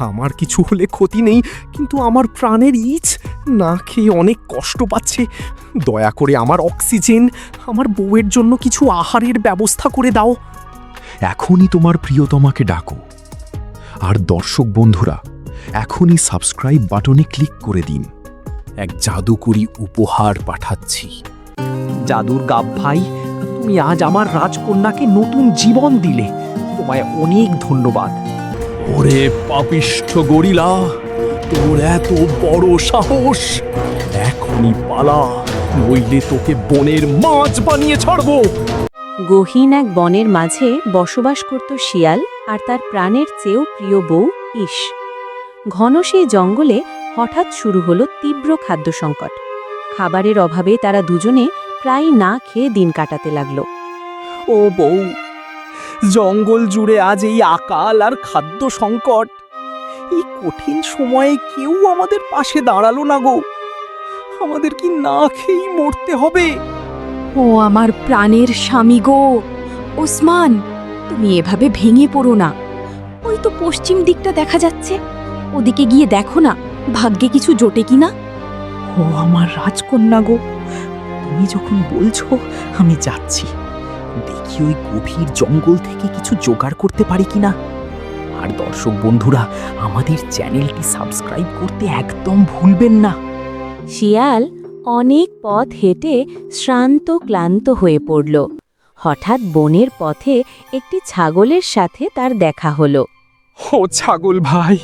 আমার কিছু হলে ক্ষতি নেই, কিন্তু আমার প্রাণের ইচ না খেয়ে অনেক কষ্ট পাচ্ছে। দয়া করে আমার অক্সিজেন, আমার বউয়ের জন্য কিছু আহারের ব্যবস্থা করে দাও। এখনই তোমার প্রিয়তমাকে ডাকো। আর দর্শক বন্ধুরা, এখনই সাবস্ক্রাইব বাটনে ক্লিক করে দিন। এক জাদুকরি উপহার পাঠাচ্ছি। জাদুর গাব ভাই, তুমি আজ আমার রাজকন্যাকে নতুন জীবন দিলে, তোমায় অনেক ধন্যবাদ। ওরে পাপিষ্ঠ গরিলা, তোর এত বড় সাহস! এখনই পালা, নইলে তোকে বনের মাছ বানিয়ে ছাড়বো। গহীন এক বনের মাঝে বসবাস করত শিয়াল আর তার প্রাণের চেয়েও প্রিয় বউ ইস। ঘন সেই জঙ্গলে হঠাৎ শুরু হলো তীব্র খাদ্য সংকট। খাবারের অভাবে তারা দুজনে প্রায় না খেয়ে দিন কাটাতে লাগল। ও বউ, জঙ্গল জুড়ে আজ এই আকাল আর খাদ্য সংকট। এই কঠিন সময়ে কেউ আমাদের পাশে দাঁড়ালো না গো। আমাদের কি না খেয়েই মরতে হবে? ও আমার প্রাণের স্বামী গো, ওসমান, তুমি এভাবে ভেঙে পড়ো না। ওই তো পশ্চিম দিকটা দেখা যাচ্ছে, ওদিকে গিয়ে দেখো না, ভাগ্যে কিছু জোটে কিনা। ও আমার রাজকন্যা গো, তুমি যখন বলছো আমি যাচ্ছি। দেখি ওই গভীর জঙ্গল থেকে কিছু জোগাড় করতে পারি কিনা। আর দর্শক বন্ধুরা, আমাদের চ্যানেলটি সাবস্ক্রাইব করতে একদম ভুলবেন না। শিয়াল অনেক পথ হেঁটে শ্রান্ত ক্লান্ত হয়ে পড়ল। হঠাৎ বনের পথে একটি ছাগলের সাথে তার দেখা হলো। ও ছাগল ভাই,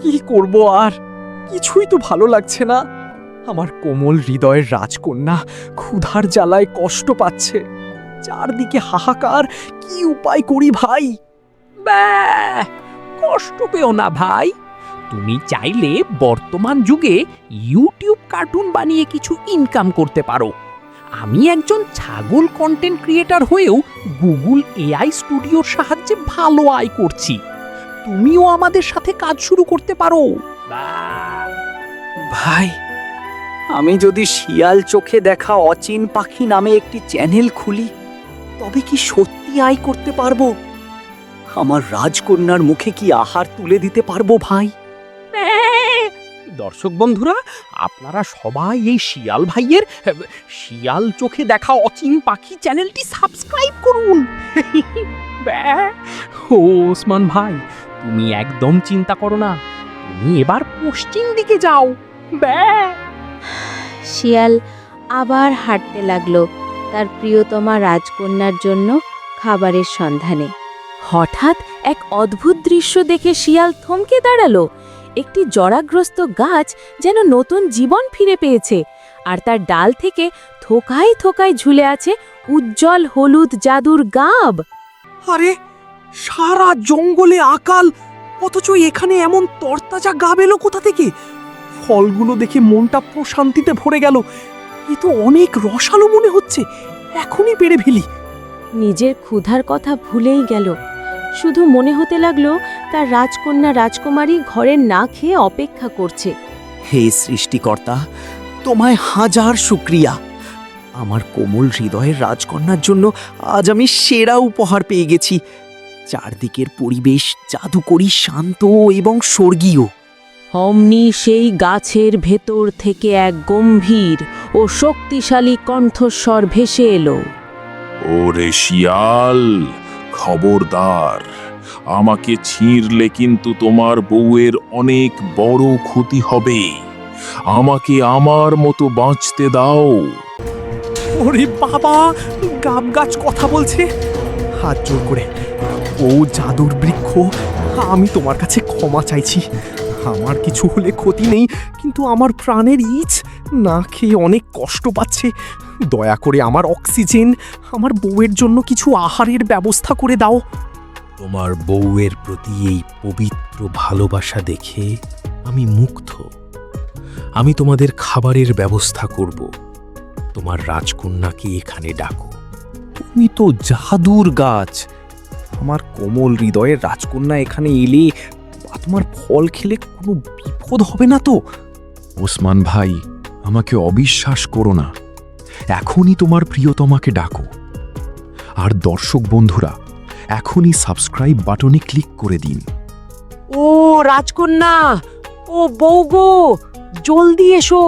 কি করব আর? কিছুই তো ভালো লাগছে না। আমার কোমল হৃদয়ের রাজকন্যা ক্ষুধার জ্বালায় কষ্ট পাচ্ছে। চারদিকে হাহাকার, কি উপায় করি ভাই? কষ্ট পেও না ভাই, তুমি চাইলে বর্তমান যুগে ইউটিউব কার্টুন বানিয়ে কিছু ইনকাম করতে পারো। আমি একজন ছাগল কন্টেন্ট ক্রিয়েটর হয়েও গুগল এআই স্টুডিওর সাহায্যে ভালো আয় করছি। তুমিও আমাদের সাথে কাজ শুরু করতে পারো। ভাই, আমি যদি শিয়াল চোখে দেখা অচিন পাখি নামে একটি চ্যানেল খুলি, তবে কি সত্যি আয় করতে পারবো? আমার রাজকন্যার মুখে কি আহার তুলে দিতে পারবো ভাই? দর্শক বন্ধুরা, আপনারা সবাই এই শিয়াল ভাইয়ের শিয়াল চোখে দেখা অচিন পাখি চ্যানেলটি সাবস্ক্রাইব করুন। ও ওসমান ভাই, তুমি একদম চিন্তা করো না, তুমি এবার পশ্চিম দিকে যাও। শিয়াল আবার হাঁটতে লাগলো তার প্রিয়তমা রাজকন্যার জন্য খাবারের সন্ধানে। হঠাৎ এক অদ্ভুত দৃশ্য দেখে শিয়াল থমকে দাঁড়ালো। একটি জরাগ্রস্ত গাছ যেন নতুন জীবন ফিরে পেয়েছে, আর তার ডাল থেকে থোকায় থোকায় ঝুলে আছে উজ্জ্বল হলুদ জাদুর গাব। আরে, সারা জঙ্গলে আকাল, অথচ এখানে এমন তরতাজা গাব এলো কোথা থেকে? ফলগুলো দেখে মনটা প্রশান্তিতে ভরে গেল। এ তো অনেক রসালো মনে হচ্ছে, এখনই পেরে ফেলি। নিজের ক্ষুধার কথা ভুলেই গেল। শুধু মনে হতে লাগলো তার রাজকন্যা রাজকুমারী ঘরে না খেয়ে অপেক্ষা করছে। হে সৃষ্টিকর্তা, তোমায় হাজার শুকরিয়া। আমার কোমল হৃদয়ের রাজকন্যার জন্য আজ আমি সেরা উপহার পেয়ে গেছি। চারদিকের পরিবেশ জাদুকরী, শান্ত এবং স্বর্গীয়। অমনি সেই গাছের ভেতর থেকে এক গম্ভীর ও শক্তিশালী কণ্ঠস্বর ভেসে এলো। ওরে শিয়াল, খবরদার! আমাকে ছিঁড়লে কিন্তু তোমার বউয়ের অনেক বড় ক্ষতি হবে। আমাকে আমার মতো বাঁচতে দাও। ওরে বাবা, গাব গাছ কথা বলছে। হাত জোর করে, ও জাদুর বৃক্ষ, আমি তোমার কাছে ক্ষমা চাইছি। আমার কিছু হলে ক্ষতি নেই, কিন্তু আমার প্রাণের ইচ না খেয়ে অনেক কষ্ট পাচ্ছে। দয়া করে আমার অক্সিজেন, আমার বউয়ের জন্য কিছু আহারের ব্যবস্থা করে দাও। তোমার বউয়ের প্রতি এই পবিত্র ভালোবাসা দেখে আমি মুগ্ধ। আমি তোমাদের খাবারের ব্যবস্থা করব। তোমার রাজকন্যাকে এখানে ডাকো। তুমি তো জাদুর গাছ। আমার কোমল হৃদয়ের রাজকন্যা এখানে এলে তোমার ফল খেলে কোনো বিপদ হবে না তো? ওসমান ভাই, আমাকে অবিশ্বাস করো না। এখনই তোমার প্রিয়তমাকে ডাকো। আর দর্শক বন্ধুরা, এখনই সাবস্ক্রাইব বাটনে ক্লিক করে দিন। ও রাজকন্যা, ও বউ গো, জলদি এসো,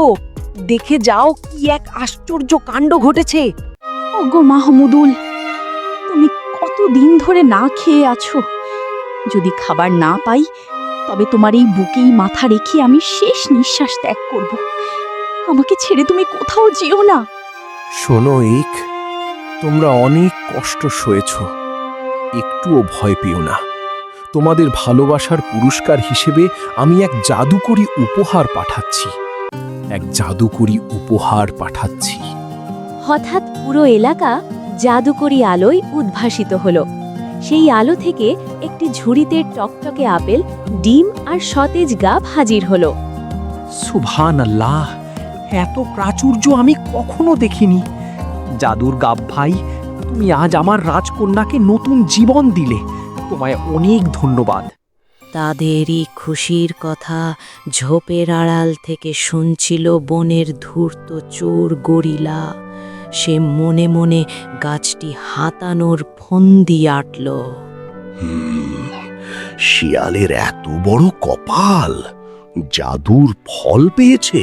দেখে যাও কি এক আশ্চর্য কাণ্ড ঘটেছে। ওগো মাহমুদুল, তুমি কতদিন ধরে না খেয়ে আছো? যদি খাবার না পাই তবে তোমার এই বুকেই মাথা রেখে আমি শেষ নিঃশ্বাস ত্যাগ করব। আমাকে ছেড়ে তুমি কোথাও যেও না। শোনো ইক, তোমরা অনেক কষ্ট সয়েছ, একটুও ভয় পেও না। তোমাদের ভালোবাসার পুরস্কার হিসেবে আমি এক জাদুকরি উপহার পাঠাচ্ছি। এক জাদুকরি উপহার পাঠাচ্ছি। হঠাৎ পুরো এলাকা জাদুকরি আলোয় উদ্ভাসিত হলো। সেই আলো থেকে একটি ঝুড়িতে টকটকে আপেল, ডিম আর সতেজ গাব হাজির হলো। সুবহানাল্লাহ, এত প্রাচুর্য আমি কখনো দেখিনি। জাদুর গাব ভাই, তুমি আজ আমার রাজকন্যাকে নতুন জীবন দিলে, তোমায় অনেক ধন্যবাদ। তাদেরই খুশির কথা ঝোপের আড়াল থেকে শুনছিল বনের ধূর্ত চোর গরিলা। সে মনে মনে গাছটি হাতানোর ফন্দি আটল। শিয়ালের এত বড় কপাল, জাদুর ফল পেয়েছে।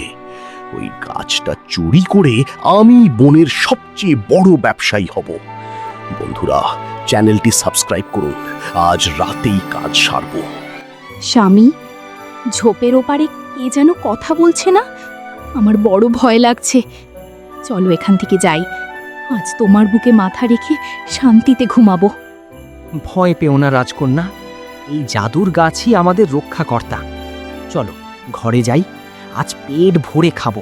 ওই গাছটা চুরি করে আমি বনের সবচেয়ে বড় ব্যবসায়ী হব। বন্ধুরা, চ্যানেলটি সাবস্ক্রাইব করুন, আজ রাতেই কাজ সারব। স্বামী, ঝোপের ওপারে কে যেন কথা বলছে না? আমার বড় ভয় লাগছে। চলো এখান থেকে যাই, আজ তোমার বুকে মাথা রেখে শান্তিতে ঘুমাবো। ভয় পেও না রাজকন্যা, এই জাদুর গাছই আমাদের রক্ষাকর্তা। চলো ঘরে যাই, আজ পেট ভরে খাবো।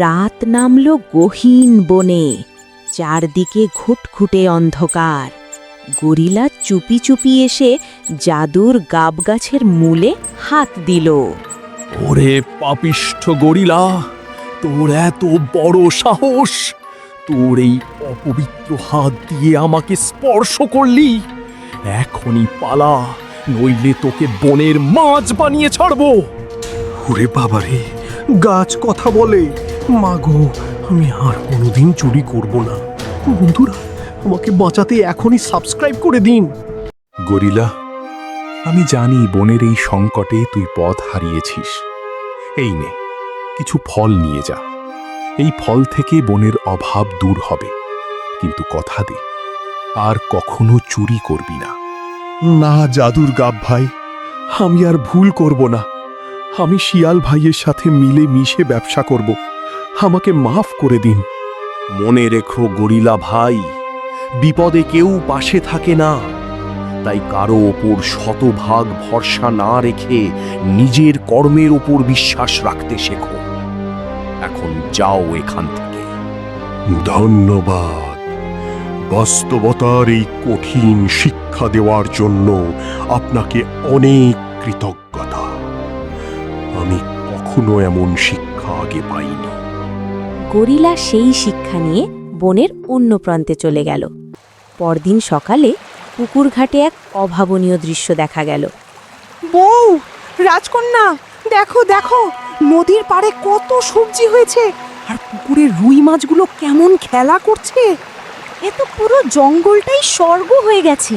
রাত নামল গহীন বনে, চারদিকে ঘুটঘুটে অন্ধকার। গরিলা চুপি চুপি এসে জাদুর গাব গাছের মূলে হাত দিল। ওরে পাপিষ্ঠ গরিলা, তোর এত বড় সাহস! তোর এই অপবিত্র হাত দিয়ে আমাকে স্পর্শ করলি। এখনই পালা, নইলে তোকে বনের মাছ বানিয়ে ছাড়বো। ওরে বাবারে, গাছ কথা বলে। মাগো, আমি আর কোনোদিন চুরি করব না। বন্ধুরা, আমাকে বাঁচাতে এখনই সাবস্ক্রাইব করে দিন। গরিলা, আমি জানি বনের এই সংকটে তুই পথ হারিয়েছিস। এই নে, কিছু ফল নিয়ে যা। এই ফল থেকে বনের অভাব দূর হবে, কিন্তু কথা দে আর কখনো চুরি করবি না। না জাদুর গাব ভাই, আমি আর ভুল করব না। আমি শিয়াল ভাইয়ের সাথে মিলে মিশে ব্যবসা করব। আমাকে মাফ করে দিন। মনে রেখো গরিলা ভাই, বিপদে কেউ পাশে থাকে না। তাই কারো ওপর শতভাগ ভরসা না রেখে নিজের কর্মের ওপর বিশ্বাস রাখতে শেখো। এখন যাও এখান থেকে। ধন্যবাদ বাস্তবতার এই কঠিন শিক্ষা দেওয়ার জন্য। আপনাকে অনেক কৃতজ্ঞতা। আমি কখনো এমন শিক্ষা আগে পাইনি। গরিলা সেই শিক্ষা নিয়ে বনের অন্য প্রান্তে চলে গেল। পরদিন সকালে পুকুর ঘাটে এক অভাবনীয় দৃশ্য দেখা গেল। বউ, রাজকন্যা, দেখো দেখো, নদীর পাড়ে কত সবজি হয়েছে, আর পুকুরের রুই মাছগুলো কেমন খেলা করছে। এ তো পুরো জঙ্গলটাই স্বর্গ হয়ে গেছে।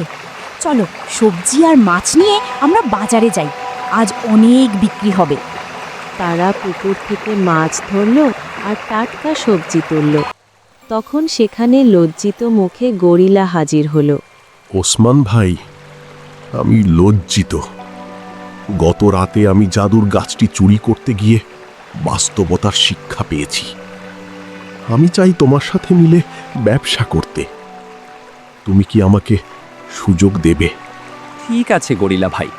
চলো সবজি আর মাছ নিয়ে আমরা বাজারে যাই, আজ অনেক বিক্রি হবে। তারা পুকুর থেকে মাছ ধরল আর টাটকা সবজি তুলল। তখন সেখানে লজ্জিত মুখে গরিলা হাজির হলো। ওসমান ভাই, আমি লজ্জিত। গত রাতে আমি জাদুর গাছটি চুরি করতে গিয়ে বাস্তবতার শিক্ষা পেয়েছি। আমি চাই তোমার সাথে মিলে ব্যবসা করতে। তুমি কি আমাকে সুযোগ দেবে? ঠিক আছে গরিলা ভাই,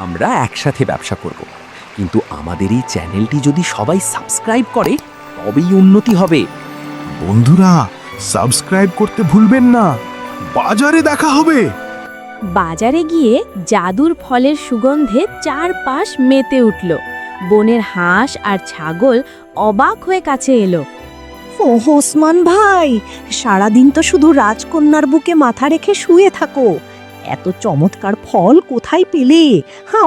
আমরা একসাথে ব্যবসা করব, কিন্তু আমাদের এই চ্যানেলটি যদি সবাই সাবস্ক্রাইব করে তবেই উন্নতি হবে। বন্ধুরা, সাবস্ক্রাইব করতে ভুলবেন না। বাজারে দেখা হবে। বাজারে গিয়ে জাদুর ফলের সুগন্ধে চারপাশ মেতে উঠল। বনের হাঁস আর ছাগল অবাক হয়ে কাছে এলো। ওসমান ভাই, সারাদিন তো শুধু রাজকন্যার বুকে মাথা রেখে শুয়ে থাকো। এত চমৎকার ফল কোথায় পেলে?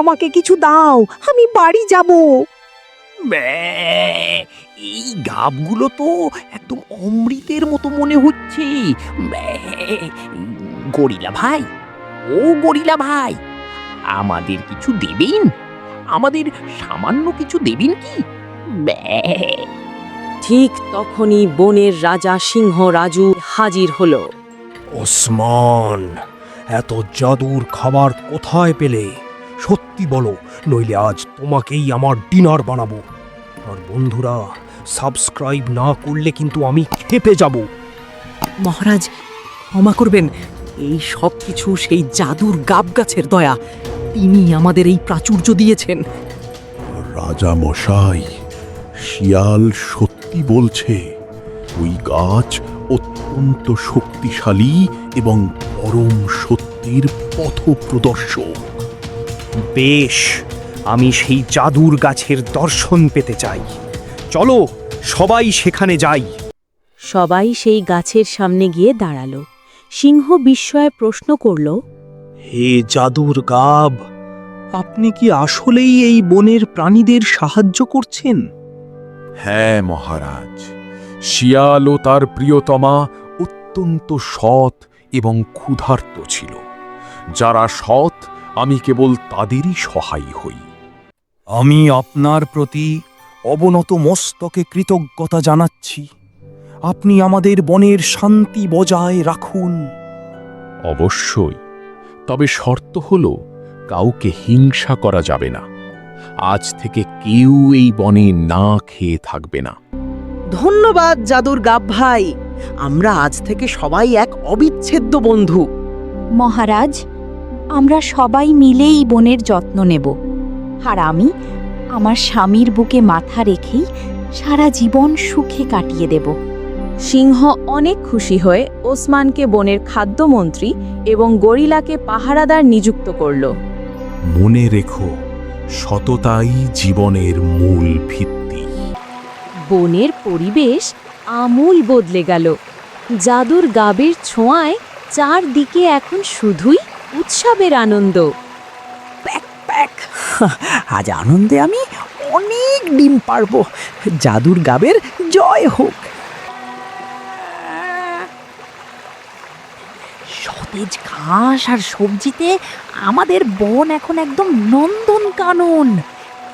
আমাকে কিছু দাও, আমি বাড়ি যাব। এই গাবগুলো তো একদম অমৃতের মতো মনে হচ্ছে। গরিলা ভাই, ও গরিলা ভাই, আমাদের কিছু দেবেন? আমাদের সামান্য কিছু দেবেন কি? ব্যাঁ। ঠিক তখনই বনের রাজা সিংহ রাজু হাজির হলো। ওসমান, এত জাদুর খাবার কোথায় পেলে? সত্যি বলো, নইলে আজ তোমাকেই আমার ডিনার বানাবো। আর বন্ধুরা, সাবস্ক্রাইব না করলে কিন্তু আমি খেপে যাব। মহারাজ ক্ষমা করবেন, এই সব কিছু সেই জাদুর গাব গাছের দয়া। তিনি আমাদের এই প্রাচুর্য দিয়েছেন। রাজা মশাই, শিয়াল সত্যি বলছে, ওই গাছ অত্যন্ত শক্তিশালী এবং পরম সত্যের পথপ্রদর্শক। বেশ, আমি সেই জাদুর গাছের দর্শন পেতে চাই। চলো সবাই সেখানে যাই। সবাই সেই গাছের সামনে গিয়ে দাঁড়ালো। সিংহ বিস্ময়ে প্রশ্ন করল, হে জাদুর গাব, আপনি কি আসলেই এই বনের প্রাণীদের সাহায্য করছেন? হ্যাঁ মহারাজ, শিয়াল ও তার প্রিয়তমা অত্যন্ত সৎ এবং ক্ষুধার্ত ছিল। যারা সৎ, আমি কেবল তাদেরই সহায় হই। আমি আপনার প্রতি অবনত মস্তকে কৃতজ্ঞতা জানাচ্ছি। আপনি আমাদের বনের শান্তি বজায় রাখুন। অবশ্যই, তবে শর্ত হল কাউকে হিংসা করা যাবে না। আজ থেকে কেউ এই বনে না খেয়ে থাকবে না। ধন্যবাদ জাদুর গাব ভাই, আমরা আজ থেকে সবাই এক অবিচ্ছেদ্য বন্ধু। মহারাজ, আমরা সবাই মিলেই বনের যত্ন নেব। আর আমি আমার স্বামীর বুকে মাথা রেখেই সারা জীবন সুখে কাটিয়ে দেব। সিংহ অনেক খুশি হয়ে ওসমানকে বনের খাদ্যমন্ত্রী এবং গরিলাকে পাহারাদার নিযুক্ত করল। মনে রেখো, সততাই জীবনের মূল ভিত্তি। বনের পরিবেশ আমূল বদলে গেল। জাদুর গাবের ছোঁয়ায় চারদিকে এখন শুধুই উৎসবের আনন্দ। আজ আনন্দে আমি অনেক ডিম পারবো। জাদুর গাবের জয় হোক। সতেজ ঘাস আর সবজিতে আমাদের বন এখন একদম নন্দন কানন।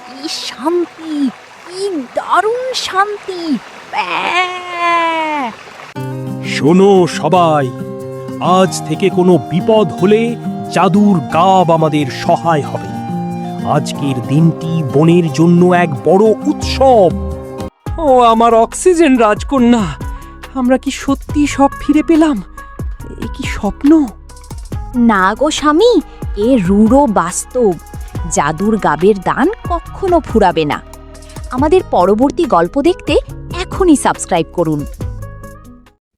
কি শান্তি, কি দারুণ শান্তি! শোনো সবাই, আজ থেকে কোনো বিপদ হলে জাদুর গাব আমাদের সহায় হবে। আজকের দিনটি বনের জন্য এক বড় উৎসব। ও আমার অক্সিজেন রাজকন্যা, আমরা কি সত্যি সব ফিরে পেলাম? এ কি স্বপ্ন? না গো স্বামী, এ রূঢ় বাস্তব। জাদুর গাবের দান কখনো ফুরাবে না। আমাদের পরবর্তী গল্প দেখতে এখনই সাবস্ক্রাইব করুন।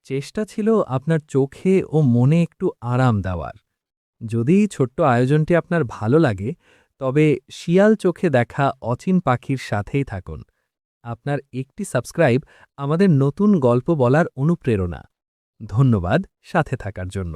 চেষ্টা ছিল আপনার চোখে ও মনে একটু আরাম দেওয়ার। যদি এই ছোট্ট আয়োজনটি আপনার ভালো লাগে, তবে শিয়াল চোখে দেখা অচিন পাখির সাথেই থাকুন। আপনার একটি সাবস্ক্রাইব আমাদের নতুন গল্প বলার অনুপ্রেরণা। ধন্যবাদ সাথে থাকার জন্য।